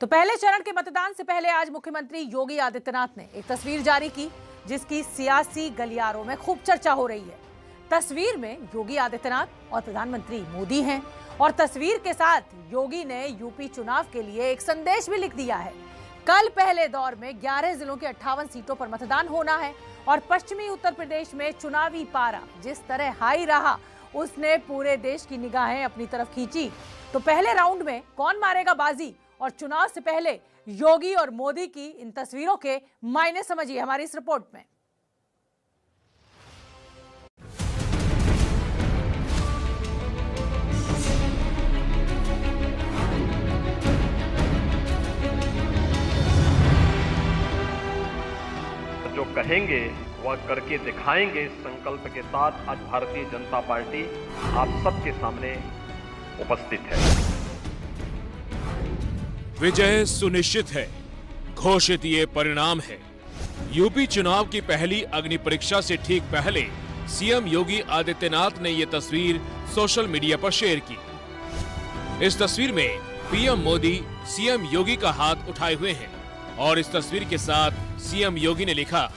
तो पहले चरण के मतदान से पहले आज मुख्यमंत्री योगी आदित्यनाथ ने एक तस्वीर जारी की जिसकी सियासी गलियारों में खूब चर्चा हो रही है। तस्वीर में योगी आदित्यनाथ और प्रधानमंत्री मोदी हैं और तस्वीर के साथ योगी ने यूपी चुनाव के लिए एक संदेश भी लिख दिया है। कल पहले दौर में 11 जिलों की 58 सीटों पर मतदान होना है और पश्चिमी उत्तर प्रदेश में चुनावी पारा जिस तरह हाई रहा उसने पूरे देश की निगाहें अपनी तरफ खींची। तो पहले राउंड में कौन मारेगा बाजी और चुनाव से पहले योगी और मोदी की इन तस्वीरों के मायने समझिए हमारी इस रिपोर्ट में। जो कहेंगे वह करके दिखाएंगे, इस संकल्प के साथ आज भारतीय जनता पार्टी आप सबके सामने उपस्थित है। विजय सुनिश्चित है, घोषित ये परिणाम है। यूपी चुनाव की पहली अग्नि परीक्षा से ठीक पहले सीएम योगी आदित्यनाथ ने ये तस्वीर सोशल मीडिया पर शेयर की। इस तस्वीर में पीएम मोदी सीएम योगी का हाथ उठाए हुए हैं और इस तस्वीर के साथ सीएम योगी ने लिखा,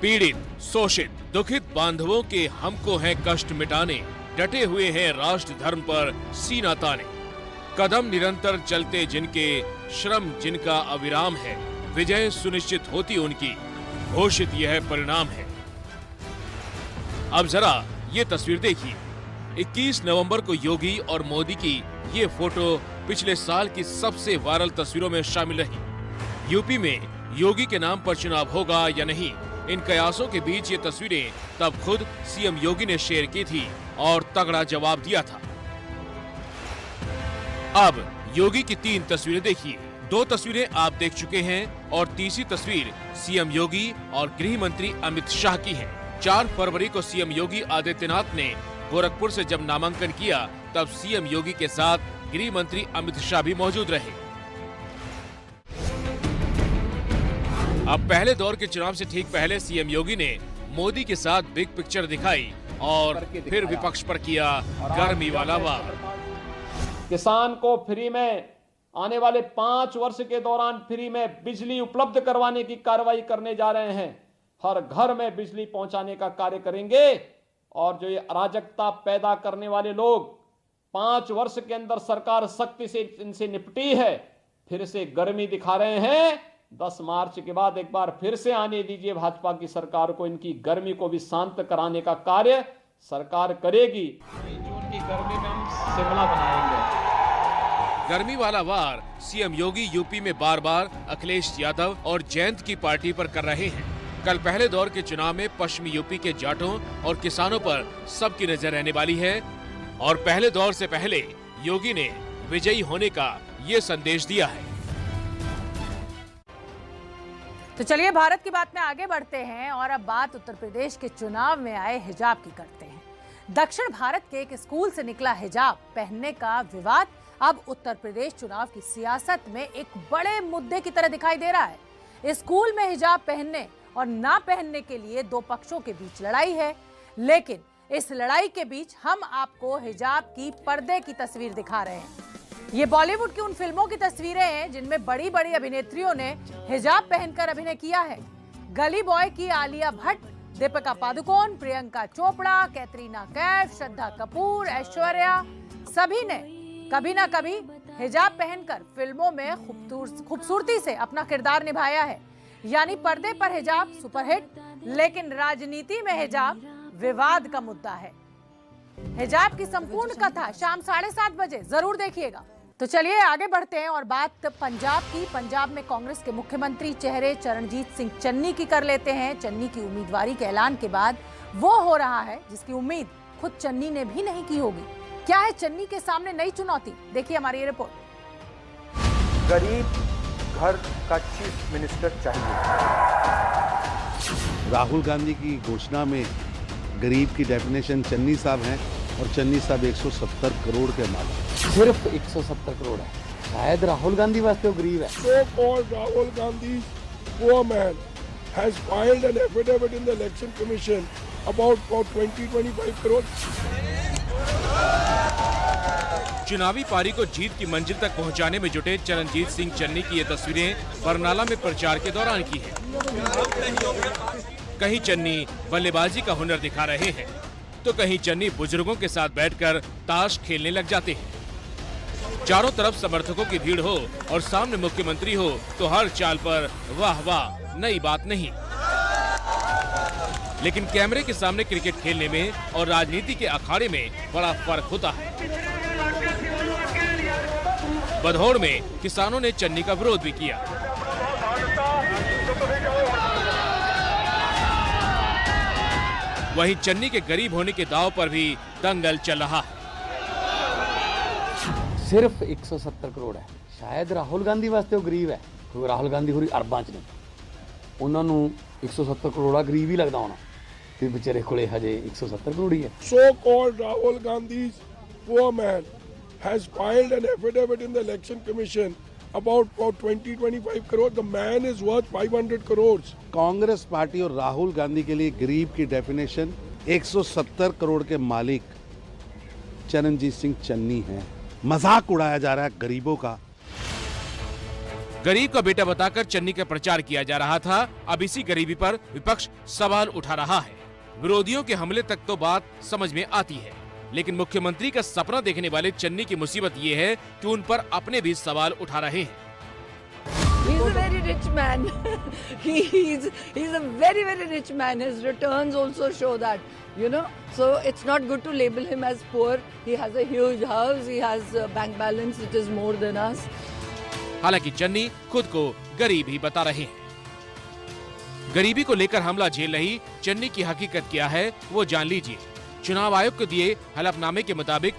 पीड़ित, शोषित, दुखित बांधवों के हमको है कष्ट मिटाने, डटे हुए हैं राष्ट्र धर्म पर सीना ताने, कदम निरंतर चलते जिनके, श्रम जिनका अविराम है, विजय सुनिश्चित होती उनकी, घोषित यह परिणाम है। अब जरा ये तस्वीर देखिए। 21 नवंबर को योगी और मोदी की ये फोटो पिछले साल की सबसे वायरल तस्वीरों में शामिल रही। यूपी में योगी के नाम पर चुनाव होगा या नहीं, इन कयासों के बीच ये तस्वीरें तब खुद सीएम योगी ने शेयर की थी और तगड़ा जवाब दिया था। अब योगी की 3 तस्वीरें देखिए। 2 तस्वीरें आप देख चुके हैं और तीसरी तस्वीर सीएम योगी और गृह मंत्री अमित शाह की है। 4 फरवरी को सीएम योगी आदित्यनाथ ने गोरखपुर से जब नामांकन किया तब सीएम योगी के साथ गृह मंत्री अमित शाह भी मौजूद रहे। अब पहले दौर के चुनाव से ठीक पहले सीएम योगी ने मोदी के साथ बिग पिक्चर दिखाई और फिर विपक्ष पर किया गर्मी वाला वार। किसान को फ्री में आने वाले 5 वर्ष के दौरान फ्री में बिजली उपलब्ध करवाने की कार्रवाई करने जा रहे हैं। हर घर में बिजली पहुंचाने का कार्य करेंगे और जो ये अराजकता पैदा करने वाले लोग 5 वर्ष के अंदर सरकार सख्ती से इनसे निपटी है, फिर से गर्मी दिखा रहे हैं। 10 मार्च के बाद एक बार फिर से आने दीजिए भाजपा की सरकार को, इनकी गर्मी को भी शांत कराने का कार्य सरकार करेगी। जून की गर्मी में हम शिमला बनाएंगे। गर्मी वाला वार सीएम योगी यूपी में बार बार अखिलेश यादव और जयंत की पार्टी पर कर रहे हैं। कल पहले दौर के चुनाव में पश्चिमी यूपी के जाटों और किसानों पर सबकी नजर रहने वाली है और पहले दौर से पहले योगी ने विजयी होने का ये संदेश दिया है। तो चलिए भारत की बात में आगे बढ़ते हैं और अब बात उत्तर प्रदेश के चुनाव में आए हिजाब की करते हैं। दक्षिण भारत के एक स्कूल से निकला हिजाब पहनने का विवाद अब उत्तर प्रदेश चुनाव की सियासत में एक बड़े मुद्दे की तरह दिखाई दे रहा है। स्कूल में हिजाब पहनने और ना पहनने के लिए 2 पक्षों के बीच लड़ाई है, लेकिन इस लड़ाई के बीच हम आपको हिजाब की पर्दे की तस्वीर दिखा रहे हैं। ये बॉलीवुड की उन फिल्मों की तस्वीरें हैं जिनमें बड़ी बड़ी अभिनेत्रियों ने हिजाब पहनकर अभिनय किया है। गली बॉय की आलिया भट्ट, दीपिका पादुकोण, प्रियंका चोपड़ा, कैटरीना कैफ, श्रद्धा कपूर, ऐश्वर्या, सभी ने कभी ना कभी हिजाब पहनकर फिल्मों में खूबसूरती से अपना किरदार निभाया है। यानी पर्दे पर हिजाब सुपरहिट, लेकिन राजनीति में हिजाब विवाद का मुद्दा है। हिजाब की संपूर्ण कथा शाम 7:30 बजे जरूर देखिएगा। तो चलिए आगे बढ़ते हैं और बात पंजाब की। पंजाब में कांग्रेस के मुख्यमंत्री चेहरे चरणजीत सिंह चन्नी की कर लेते हैं। चन्नी की उम्मीदवारी के ऐलान के बाद वो हो रहा है जिसकी उम्मीद खुद चन्नी ने भी नहीं की होगी। क्या है चन्नी के सामने नई चुनौती, देखिए हमारी ये रिपोर्ट। गरीब घर का चीफ मिनिस्टर चाहिए। राहुल गांधी की घोषणा में गरीब की डेफिनेशन चन्नी साहब हैं और चन्नी साहब 170 करोड़ के मालिक। सिर्फ 170 करोड़ है, शायद राहुल गांधी वास्ते वो गरीब है। So called Rahul Gandhi poor man has filed an affidavit in the election commission about 20-25 crores. चुनावी पारी को जीत की मंजिल तक पहुंचाने में जुटे चरणजीत सिंह चन्नी की ये तस्वीरें बरनाला में प्रचार के दौरान की है। कहीं चन्नी बल्लेबाजी का हुनर दिखा रहे हैं, तो कहीं चन्नी बुजुर्गों के साथ बैठकर ताश खेलने लग जाते हैं। चारों तरफ समर्थकों की भीड़ हो और सामने मुख्यमंत्री हो तो हर चाल पर वाह वाह नई बात नहीं। लेकिन कैमरे के सामने क्रिकेट खेलने में और राजनीति के अखाड़े में बड़ा फर्क होता है। बधौड़ में किसानों ने चन्नी का विरोध भी किया। वहीं चन्नी के गरीब होने के दांव पर भी दंगल चल रहा है। सिर्फ 170 करोड़ है। शायद राहुल गांधी वास्ते वो गरीब है, क्योंकि राहुल गांधी होरी अरबां च ने, उन्होंने 170 करोड़ गरीब ही लगता होना, फिर बेचारे कोले हजे 170 करोड़ ही है। So called Rahul Gandhi's poor man has filed an affidavit in the election commission about 20-25 crore. The man is worth 500 crores. Congress party और राहुल गांधी के लिए गरीब की डेफिनेशन 170 करोड़ के मालिक चरणजीत सिंह चन्नी हैं। मजाक उड़ाया जा रहा है गरीबों का। गरीब का बेटा बताकर चन्नी का प्रचार किया जा रहा था। अब इसी गरीबी पर विपक्ष सवाल उठा रहा है। विरोधियों के हमले तक तो बात समझ में आती है, लेकिन मुख्यमंत्री का सपना देखने वाले चन्नी की मुसीबत ये है कि उन पर अपने भी सवाल उठा रहे हैं। He's a very rich man. He's a very rich man. His returns also show that, you know. So it's not good to label him as poor. He has a huge house. He has a bank balance. It is more than us. हालांकि चन्नी खुद को गरीब ही बता रहे हैं। गरीबी को लेकर हमला झेल रही चन्नी की हकीकत क्या है वो जान लीजिए। चुनाव आयोग को दिए हलफनामे के मुताबिक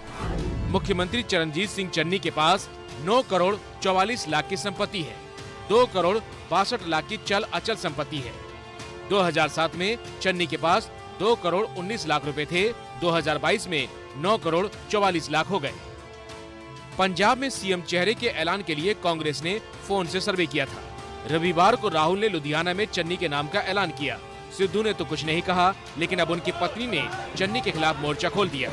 मुख्यमंत्री चरणजीत सिंह चन्नी के पास 9 करोड़ 44 लाख की संपत्ति है। 2 करोड़ 62 लाख की चल अचल संपत्ति है। 2007 में चन्नी के पास 2 करोड़ 19 लाख रुपए थे। 2022 में 9 करोड़ 44 लाख हो गए। पंजाब में सीएम चेहरे के ऐलान के लिए कांग्रेस ने फोन से सर्वे किया था। रविवार को राहुल ने लुधियाना में चन्नी के नाम का ऐलान किया। सिद्धू ने तो कुछ नहीं कहा, लेकिन अब उनकी पत्नी ने चन्नी के खिलाफ मोर्चा खोल दिया।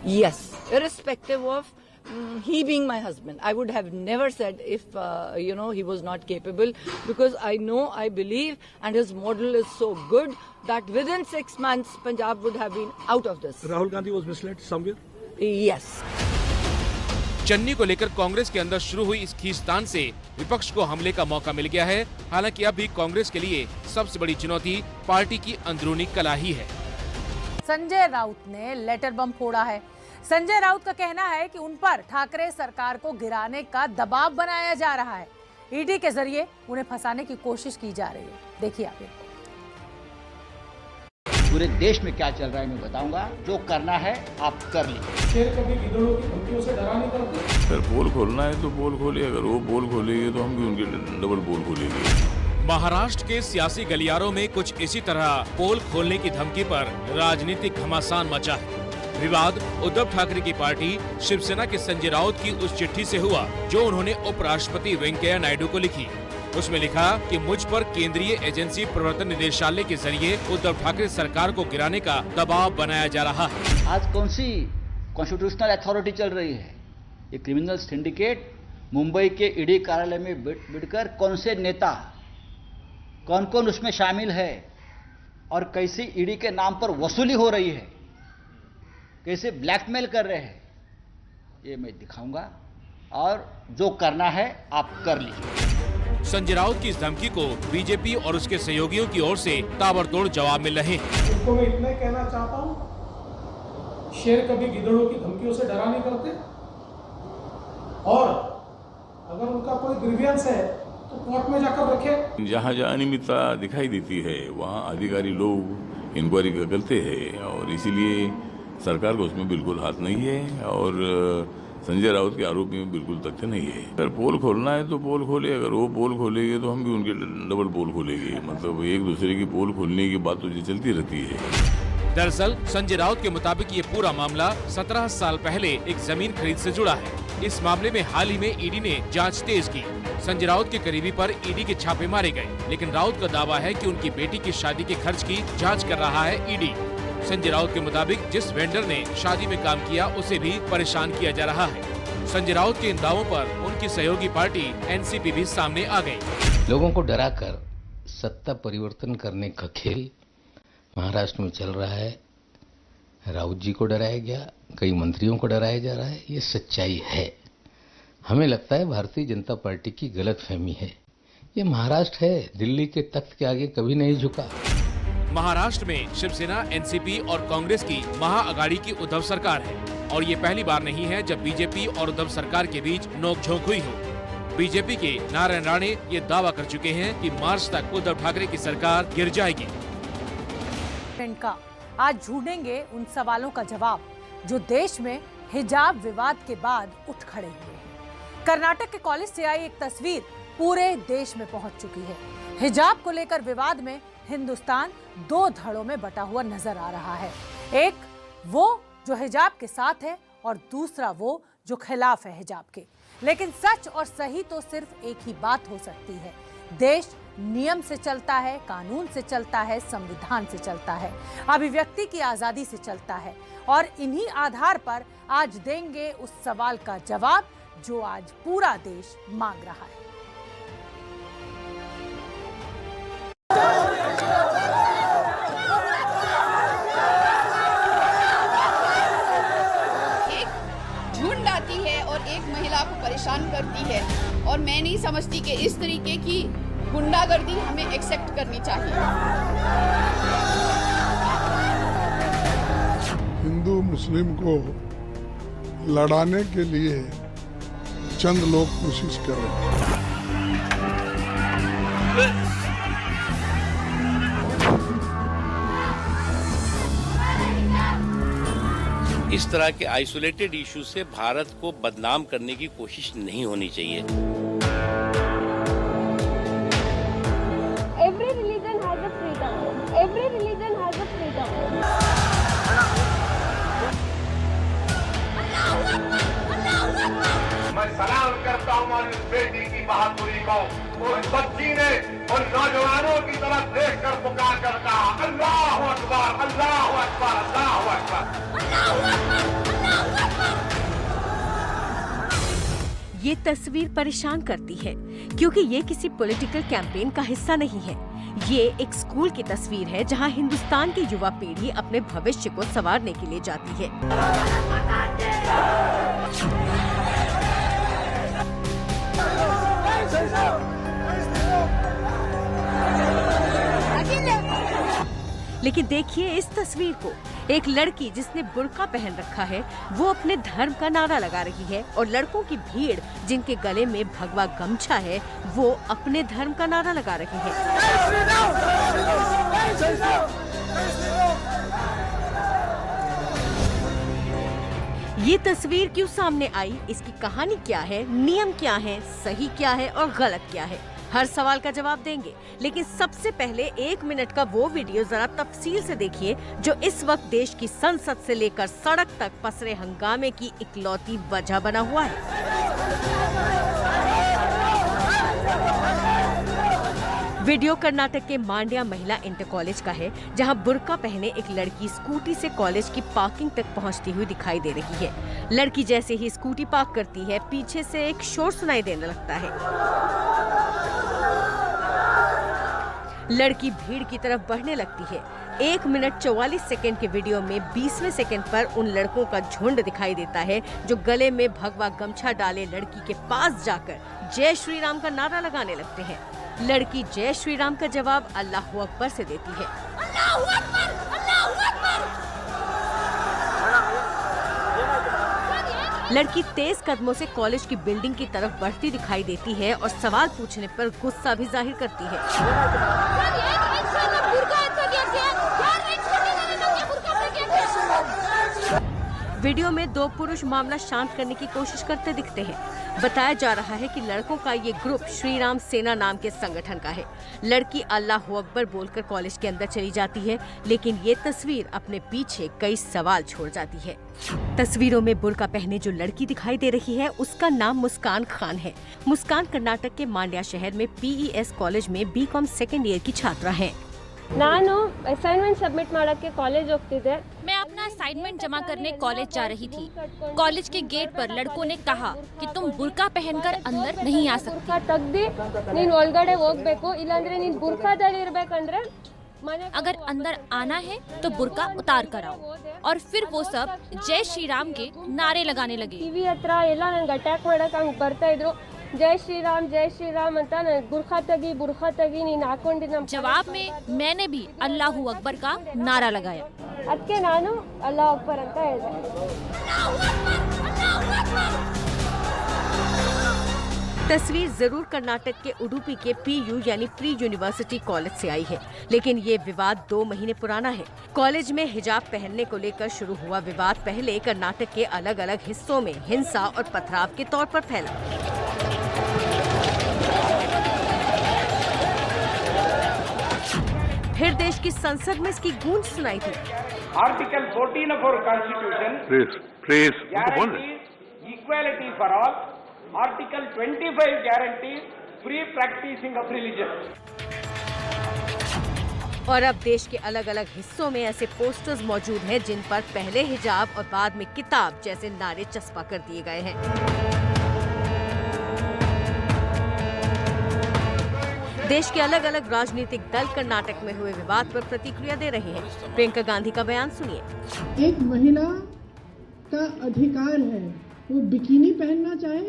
Yes, irrespective of he being my husband, I would have never said if he was not capable, because I know, I believe, and his model is so good that within 6 months Punjab would have been out of this. Rahul Gandhi was misled somewhere? Yes. Channi को लेकर कांग्रेस के अंदर शुरू हुई इस खींचतान से विपक्ष को हमले का मौका मिल गया है। हालांकि अब भी कांग्रेस के लिए सबसे बड़ी चुनौती पार्टी की अंदरूनी कला ही है। संजय राउत ने लेटर बम फोड़ा है। संजय राउत का कहना है कि उन पर ठाकरे सरकार को गिराने का दबाव बनाया जा रहा है। ईडी के जरिए उन्हें फंसाने की कोशिश की जा रही है। देखिए आप इनको। पूरे देश में क्या चल रहा है मैं बताऊंगा। जो करना है आप कर लीजिए। शेर कभी गिद्धड़ों की धमकियों से डरा नहीं करते। अगर पोल खोलना है तो पोल खोले, अगर वो पोल खोलेंगे तो हम भी उनके डबल पोल खोलेंगे। महाराष्ट्र के सियासी गलियारों में कुछ इसी तरह पोल खोलने की धमकी पर राजनीतिक घमासान मचा है। विवाद उद्धव ठाकरे की पार्टी शिवसेना के संजय राउत की उस चिट्ठी से हुआ जो उन्होंने उपराष्ट्रपति वेंकैया नायडू को लिखी। उसमें लिखा कि मुझ पर केंद्रीय एजेंसी प्रवर्तन निदेशालय के जरिए उद्धव ठाकरे सरकार को गिराने का दबाव बनाया जा रहा है। आज कौन सी कॉन्स्टिट्यूशनल अथॉरिटी चल रही है? ये क्रिमिनल सिंडिकेट मुंबई के ईडी कार्यालय में बिड़कर कौन से नेता, कौन कौन उसमें शामिल है और कैसे ईडी के नाम पर वसूली हो रही है, कैसे ब्लैकमेल कर रहे हैं, ये मैं दिखाऊंगा और जो करना है आप कर लीजिए। संजय राउत की इस धमकी को बीजेपी और उसके सहयोगियों की ओर से ताबड़तोड़ जवाब मिल रहे हैं। उनको मैं इतना कहना चाहता हूँ, शेर कभी गिद्धड़ों की धमकियों से डरा नहीं करते, और अगर उनका कोई ग्रीवियंस है तो कोर्ट में जाकर रखे। जहाँ जहाँ अनियमितता दिखाई देती है वहाँ अधिकारी लोग इंक्वायरी करते हैं और इसीलिए सरकार को उसमें बिल्कुल हाथ नहीं है और संजय राउत के आरोप में बिल्कुल तथ्य नहीं है। अगर पोल खोलना है तो पोल खोले, अगर वो पोल खोलेंगे तो हम भी उनके डबल पोल खोलेंगे। मतलब एक दूसरे की पोल खोलने की बात तो चलती रहती है। दरअसल संजय राउत के मुताबिक ये पूरा मामला 17 साल पहले एक जमीन खरीद से जुड़ा है। इस मामले में हाल ही में ईडी ने जांच तेज की। संजय राउत के करीबी पर ईडी के छापे मारे गए, लेकिन राउत का दावा है कि उनकी बेटी की शादी के खर्च की जांच कर रहा है ईडी। संजय राउत के मुताबिक जिस वेंडर ने शादी में काम किया उसे भी परेशान किया जा रहा है। संजय राउत के इन दावों पर उनकी सहयोगी पार्टी एनसीपी भी सामने आ गई। लोगों को डराकर सत्ता परिवर्तन करने का खेल महाराष्ट्र में चल रहा है। राउत जी को डराया गया, कई मंत्रियों को डराया जा रहा है, ये सच्चाई है। हमें लगता है भारतीय जनता पार्टी की गलतफहमी है। ये महाराष्ट्र है, दिल्ली के तख्त के आगे कभी नहीं झुका। महाराष्ट्र में शिवसेना, एनसीपी और कांग्रेस की महाअघाड़ी की उद्धव सरकार है और ये पहली बार नहीं है जब बीजेपी और उद्धव सरकार के बीच नोकझोंक हुई हो। बीजेपी के नारायण राणे ये दावा कर चुके हैं कि मार्च तक उद्धव ठाकरे की सरकार गिर जाएगी। आज ढूंढेंगे उन सवालों का जवाब जो देश में हिजाब विवाद के बाद उठ खड़े हुए हैं। कर्नाटक के कॉलेज से आई एक तस्वीर पूरे देश में पहुंच चुकी है। हिजाब को लेकर विवाद में हिंदुस्तान दो धड़ों में बटा हुआ नजर आ रहा है। एक वो जो हिजाब के साथ है और दूसरा वो जो खिलाफ है हिजाब के। लेकिन सच और सही तो सिर्फ एक ही बात हो सकती है। देश नियम से चलता है, कानून से चलता है, संविधान से चलता है, अभिव्यक्ति की आजादी से चलता है और इन्हीं आधार पर आज देंगे उस सवाल का जवाब जो आज पूरा देश मांग रहा है। एक झुंड आती है और एक महिला को परेशान करती है और मैं नहीं समझती कि इस तरीके की गुंडागर्दी हमें एक्सेप्ट करनी चाहिए। हिंदू मुस्लिम को लड़ाने के लिए चंद लोग कोशिश कर रहे हैं। इस तरह के आइसोलेटेड इशू से भारत को बदनाम करने की कोशिश नहीं होनी चाहिए। Every religion has a freedom. Every religion has a freedom. मैं सलाम करता हूँ इस बेटी की बहादुरी को। उस बच्ची ने उन नौजवानों की तरफ देख कर पुकार कर कहा, अल्लाह अकबर, अल्लाह अकबर, अल्लाह अकबर। ये तस्वीर परेशान करती है क्योंकि ये किसी पॉलिटिकल कैंपेन का हिस्सा नहीं है। ये एक स्कूल की तस्वीर है जहां हिंदुस्तान की युवा पीढ़ी अपने भविष्य को संवारने के लिए जाती है। लेकिन देखिए इस तस्वीर को, एक लड़की जिसने बुर्का पहन रखा है वो अपने धर्म का नारा लगा रही है और लड़कों की भीड़ जिनके गले में भगवा गमछा है वो अपने धर्म का नारा लगा रहे हैं। ये तस्वीर क्यों सामने आई, इसकी कहानी क्या है, नियम क्या है, सही क्या है और गलत क्या है, हर सवाल का जवाब देंगे। लेकिन सबसे पहले 1 मिनट का वो वीडियो जरा तफसील से देखिए जो इस वक्त देश की संसद से लेकर सड़क तक पसरे हंगामे की इकलौती वजह बना हुआ है। वीडियो कर्नाटक के मांड्या महिला इंटर कॉलेज का है जहां बुर्का पहने एक लड़की स्कूटी से कॉलेज की पार्किंग तक पहुंचती हुई दिखाई दे रही है। लड़की जैसे ही स्कूटी पार्क करती है पीछे से एक शोर सुनाई देने लगता है। लड़की भीड़ की तरफ बढ़ने लगती है। 1 मिनट 44 सेकंड के वीडियो में 20वें सेकंड पर उन लड़कों का झुंड दिखाई देता है जो गले में भगवा गमछा डाले लड़की के पास जाकर जय श्री राम का नारा लगाने लगते हैं। लड़की जय श्री राम का जवाब अल्लाहू अकबर से देती है। अल्लाहू अकबर, अल्लाहू अकबर। लड़की तेज कदमों से कॉलेज की बिल्डिंग की तरफ बढ़ती दिखाई देती है और सवाल पूछने पर गुस्सा भी जाहिर करती है। वीडियो में 2 पुरुष मामला शांत करने की कोशिश करते दिखते हैं। बताया जा रहा है कि लड़कों का ये ग्रुप श्री राम सेना नाम के संगठन का है। लड़की अल्लाहू अकबर बोलकर कॉलेज के अंदर चली जाती है, लेकिन ये तस्वीर अपने पीछे कई सवाल छोड़ जाती है। तस्वीरों में बुर्का पहने जो लड़की दिखाई दे रही है उसका नाम मुस्कान खान है। मुस्कान कर्नाटक के मांड्या शहर में PES कॉलेज में BCom सेकेंड ईयर की छात्रा है। ನಾನು ಅಸೈನ್ಮೆಂಟ್ ಸಬ್ಮಿಟ್ ಮಾಡೋಕ್ಕೆ ಕಾಲೇಜ್ ಹೋಗ್ತಿದ್ದೆ. मैं अपना असाइनमेंट जमा करने कॉलेज जा रही थी. कॉलेज के गेट पर लड़कों ने कहा कि तुम बुर्का पहनकर अंदर नहीं आ सकती. ಬುರ್ಕಾ ತೆಗ್ದು ನೀನು ಒಳಗಡೆ ಹೋಗ್ಬೇಕು, ಇಲ್ಲಾಂದ್ರೆ ನೀನು ಬುರ್ಕಾದಲ್ಲಿ ಇರಬೇಕಂದ್ರೆ अगर अंदर आना है तो बुर्का उतार कर आओ. और फिर वो सब जय श्री राम के नारे लगाने लगे. टीवी ಹತ್ರ ಎಲ್ಲ ನನಗೆ ಅಟ್ಯಾಕ್ ಮಾಡಕ್ಕೆ ಹಂಗೆ ಬರ್ತಾ ಇದ್ರು. जय श्री राम ಅಂತ ನಾನು बुर्खा तगी ನೀನು ಹಾಕೊಂಡಿದ್ದ. जवाब में मैंने भी अल्लाहू अकबर का नारा लगाया. ಅದಕ್ಕೆ ನಾನು ಅಲ್ಲಾಹು ಅಕ್ಬರ್ ಅಂತ ಹೇಳಿದೆ. तस्वीर जरूर कर्नाटक के उडुपी के PU यानी प्री यूनिवर्सिटी कॉलेज से आई है, लेकिन ये विवाद 2 महीने पुराना है. कॉलेज में हिजाब पहनने को लेकर शुरू हुआ विवाद पहले कर्नाटक के अलग अलग हिस्सों में हिंसा और पथराव के तौर पर फैला. फिर देश की संसद में इसकी गूंज सुनाई थी. Article 14 of our constitution guarantees equality for all. Article 25 guarantees free practicing of religion. और अब देश के अलग अलग हिस्सों में ऐसे पोस्टर्स मौजूद हैं जिन पर पहले हिजाब और बाद में किताब जैसे नारे चस्पा कर दिए गए हैं. देश के अलग अलग राजनीतिक दल कर्नाटक में हुए विवाद पर प्रतिक्रिया दे रहे हैं. प्रियंका गांधी का बयान सुनिए. एक महिला का अधिकार है, वो बिकिनी पहनना चाहे,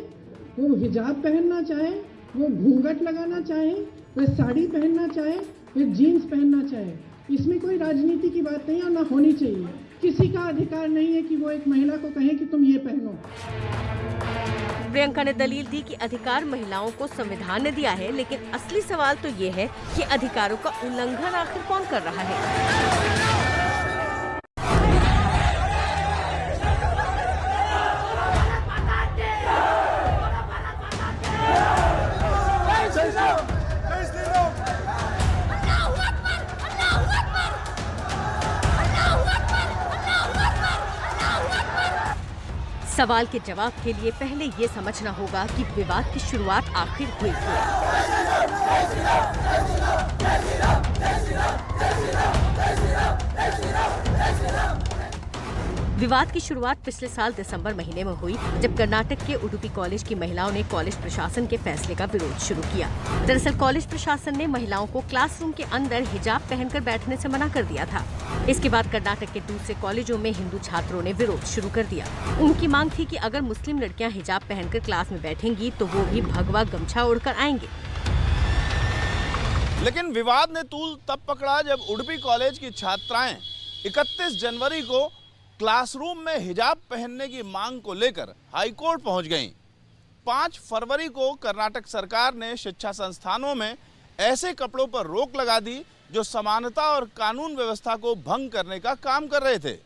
वो हिजाब पहनना चाहे, वो घूंघट लगाना चाहे, वो साड़ी पहनना चाहे, वो जीन्स पहनना चाहे. इसमें कोई राजनीति की बात नहीं और ना होनी चाहिए. किसी का अधिकार नहीं है कि वो एक महिला को कहे कि तुम ये पहनो. प्रियंका ने दलील दी कि अधिकार महिलाओं को संविधान ने दिया है, लेकिन असली सवाल तो ये है कि अधिकारों का उल्लंघन आखिर कौन कर रहा है. सवाल के जवाब के लिए पहले ये समझना होगा कि विवाद की शुरुआत आखिर हुई क्यों. विवाद की शुरुआत पिछले साल दिसंबर महीने में हुई, जब कर्नाटक के उडुपी कॉलेज की महिलाओं ने कॉलेज प्रशासन के फैसले का विरोध शुरू किया. दरअसल कॉलेज प्रशासन ने महिलाओं को क्लासरूम के अंदर हिजाब पहनकर बैठने से मना कर दिया था. इसके बाद कर्नाटक के दूसरे कॉलेजों में हिंदू छात्रों ने विरोध शुरू कर दिया. उनकी मांग थी कि अगर मुस्लिम लड़कियां हिजाब पहनकर क्लास में बैठेंगी तो वो भी भगवा गमछा ओढ़कर आएंगे. लेकिन विवाद ने तूल तब पकड़ा जब उडुपी कॉलेज की छात्राएं 31 जनवरी को क्लासरूम में हिजाब पहनने की मांग को लेकर हाईकोर्ट पहुंच गईं। 5 फरवरी को कर्नाटक सरकार ने शिक्षा संस्थानों में ऐसे कपड़ों पर रोक लगा दी जो समानता और कानून व्यवस्था को भंग करने का काम कर रहे थे।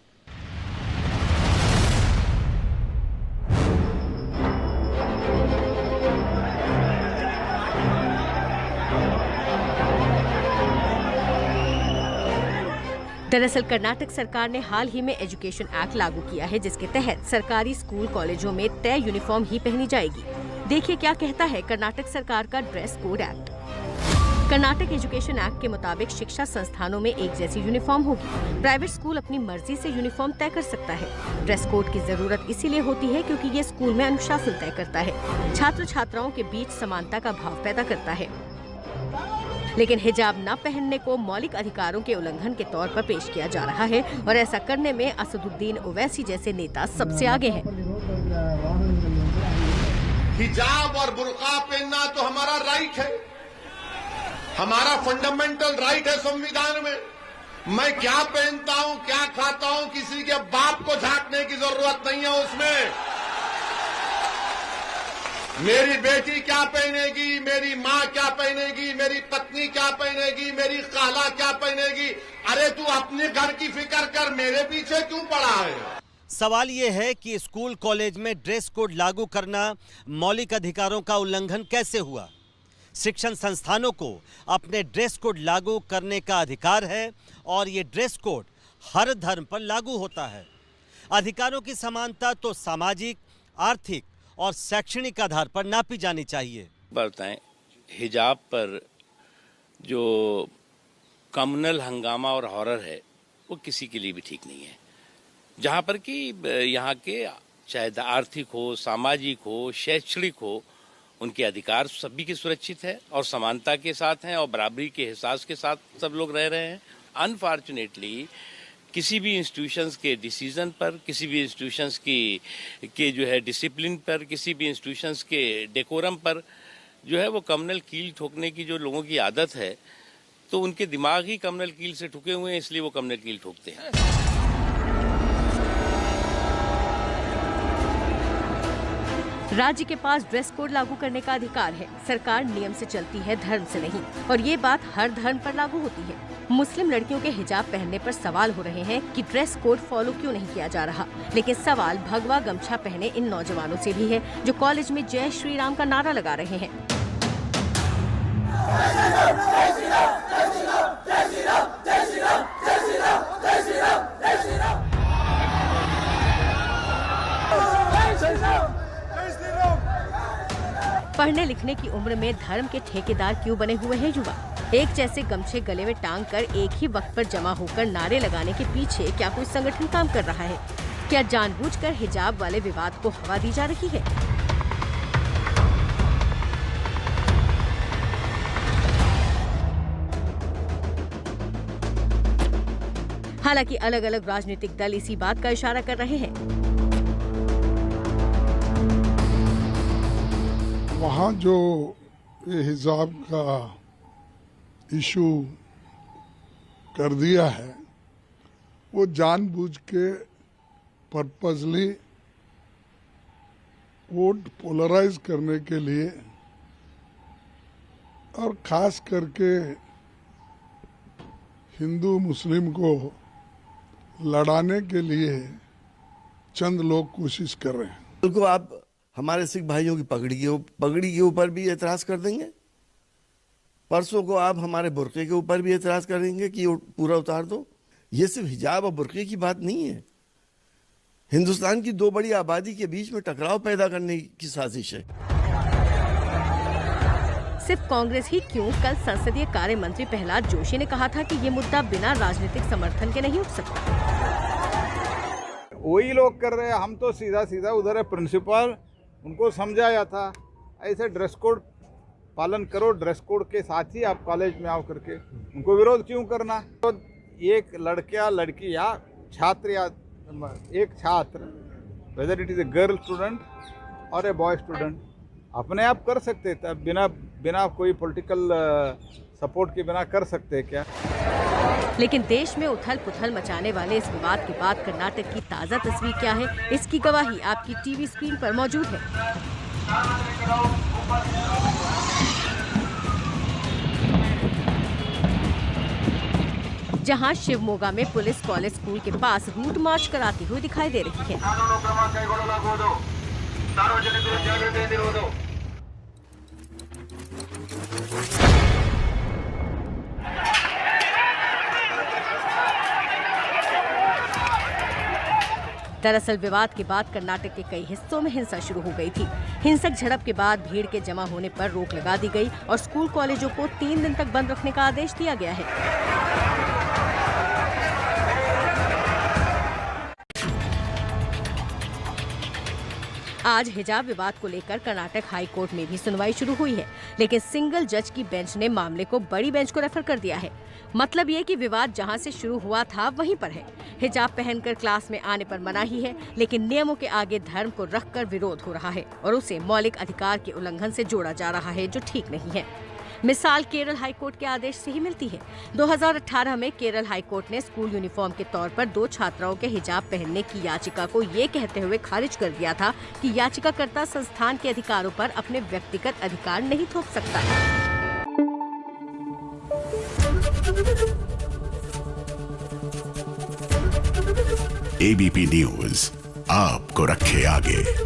दरअसल कर्नाटक सरकार ने हाल ही में एजुकेशन एक्ट लागू किया है, जिसके तहत सरकारी स्कूल कॉलेजों में तय यूनिफॉर्म ही पहनी जाएगी. देखिए क्या कहता है कर्नाटक सरकार का dress code act. Karnataka education act के मुताबिक शिक्षा संस्थानों में एक जैसी यूनिफॉर्म होगी. प्राइवेट स्कूल अपनी मर्जी से यूनिफॉर्म तय कर सकता है. ड्रेस कोड की जरूरत इसीलिए होती है क्योंकि ये स्कूल में अनुशासन तय करता है, छात्र छात्राओं के बीच समानता का भाव पैदा करता है. लेकिन हिजाब न पहनने को मौलिक अधिकारों के उल्लंघन के तौर पर पेश किया जा रहा है और ऐसा करने में असदुद्दीन ओवैसी जैसे नेता सबसे आगे हैं। हिजाब और बुर्का पहनना तो हमारा राइट है, हमारा फंडामेंटल राइट है संविधान में। मैं क्या पहनता हूं, क्या खाता हूं, किसी के बाप को झांकने की जरूरत नहीं है उसमें। मेरी बेटी क्या पहनेगी, मेरी माँ क्या पहनेगी, मेरी पत्नी क्या पहनेगी, मेरी खाला क्या पहनेगी। अरे तू अपने घर की फिक्र कर, मेरे पीछे क्यों पड़ा है। सवाल ये है कि स्कूल कॉलेज में ड्रेस कोड लागू करना मौलिक अधिकारों का उल्लंघन कैसे हुआ। शिक्षण संस्थानों को अपने ड्रेस कोड लागू करने का अधिकार है और ये ड्रेस कोड हर धर्म पर लागू होता है। अधिकारों की समानता तो सामाजिक, आर्थिक और शैक्षणिक आधार पर नापी जानी चाहिए। बताएं, हिजाब पर जो कम्युनल हंगामा और हॉरर है वो किसी के लिए भी ठीक नहीं है। जहां पर कि यहाँ के चाहे आर्थिक हो, सामाजिक हो, शैक्षणिक हो, उनके अधिकार सभी की सुरक्षित है और समानता के साथ हैं और बराबरी के एहसास के साथ सब लोग रह रहे हैं। अनफॉर्चुनेटली किसी भी इंस्टीट्यूशंस के डिसीजन पर, किसी भी इंस्टीट्यूशंस के जो है डिसिप्लिन पर, किसी भी इंस्टीट्यूशंस के डेकोरम पर जो है वो कम्युनल कील ठोकने की जो लोगों की आदत है, तो उनके दिमाग ही कम्युनल कील से ठुके हुए हैं, इसलिए वो कम्युनल कील ठोकते हैं। राज्य के पास ड्रेस कोड लागू करने का अधिकार है। सरकार नियम से चलती है, धर्म से नहीं, और ये बात हर धर्म पर लागू होती है। मुस्लिम लड़कियों के हिजाब पहनने पर सवाल हो रहे हैं कि ड्रेस कोड फॉलो क्यों नहीं किया जा रहा, लेकिन सवाल भगवा गमछा पहने इन नौजवानों से भी है जो कॉलेज में जय श्री राम का नारा लगा रहे हैं। पढ़ने लिखने की उम्र में धर्म के ठेकेदार क्यों बने हुए हैं युवा? एक जैसे गमछे गले में टांग कर एक ही वक्त पर जमा होकर नारे लगाने के पीछे क्या कोई संगठन काम कर रहा है? क्या जानबूझकर हिजाब वाले विवाद को हवा दी जा रही है? हालांकि अलग अलग राजनीतिक दल इसी बात का इशारा कर रहे हैं। वहाँ जो ये हिजाब का इशू कर दिया है वो जानबूझ के पर्पसली वोट पोलराइज करने के लिए और खास करके हिंदू मुस्लिम को लड़ाने के लिए चंद लोग कोशिश कर रहे हैं। बिल्कुल, आप हमारे सिख भाइयों की पगड़ी के ऊपर भी एतराज कर देंगे। परसों को आप हमारे बुर्के के ऊपर भी एतराज करेंगे कि पूरा उतार दो। ये सिर्फ हिजाब और बुर्के की बात नहीं है, हिंदुस्तान की दो बड़ी आबादी के बीच में टकराव पैदा करने की साजिश है। सिर्फ कांग्रेस ही क्यों, कल संसदीय कार्य मंत्री प्रहलाद जोशी ने कहा था कि ये मुद्दा बिना राजनीतिक समर्थन के नहीं उठ सकता। वही लोग कर रहे हैं, हम तो सीधा सीधा उधर है प्रिंसिपल, उनको समझाया था ऐसे ड्रेस कोड पालन करो, ड्रेस कोड के साथ ही आप कॉलेज में आओ करके। उनको विरोध क्यों करना? तो एक लड़का लड़की या छात्र या एक छात्र, whether it is a girl student और ए बॉय स्टूडेंट, अपने आप कर सकते थे, बिना कोई पॉलिटिकल सपोर्ट के बिना कर सकते क्या? लेकिन देश में उथल पुथल मचाने वाले इस विवाद के बाद कर्नाटक की ताज़ा तस्वीर क्या है, इसकी गवाही आपकी टीवी स्क्रीन पर मौजूद है। जहां शिवमोगा में पुलिस कॉलेज स्कूल के पास रूट मार्च कराती हुई दिखाई दे रही है। दरअसल विवाद के बाद कर्नाटक के कई हिस्सों में हिंसा शुरू हो गई थी। हिंसक झड़प के बाद भीड़ के जमा होने पर रोक लगा दी गई और स्कूल कॉलेजों को 3 दिन तक बंद रखने का आदेश दिया गया है। आज हिजाब विवाद को लेकर कर्नाटक हाई कोर्ट में भी सुनवाई शुरू हुई है, लेकिन सिंगल जज की बेंच ने मामले को बड़ी बेंच को रेफर कर दिया है। मतलब ये कि विवाद जहां से शुरू हुआ था वहीं पर है। हिजाब पहनकर क्लास में आने पर मनाही है, लेकिन नियमों के आगे धर्म को रखकर विरोध हो रहा है और उसे मौलिक अधिकार के उल्लंघन से जोड़ा जा रहा है, जो ठीक नहीं है। मिसाल केरल हाईकोर्ट के आदेश से ही मिलती है। 2018 में केरल हाईकोर्ट ने स्कूल यूनिफॉर्म के तौर पर 2 छात्राओं के हिजाब पहनने की याचिका को ये कहते हुए खारिज कर दिया था कि याचिकाकर्ता संस्थान के अधिकारों पर अपने व्यक्तिगत अधिकार नहीं थोप सकता। ABP न्यूज आपको रखे आगे।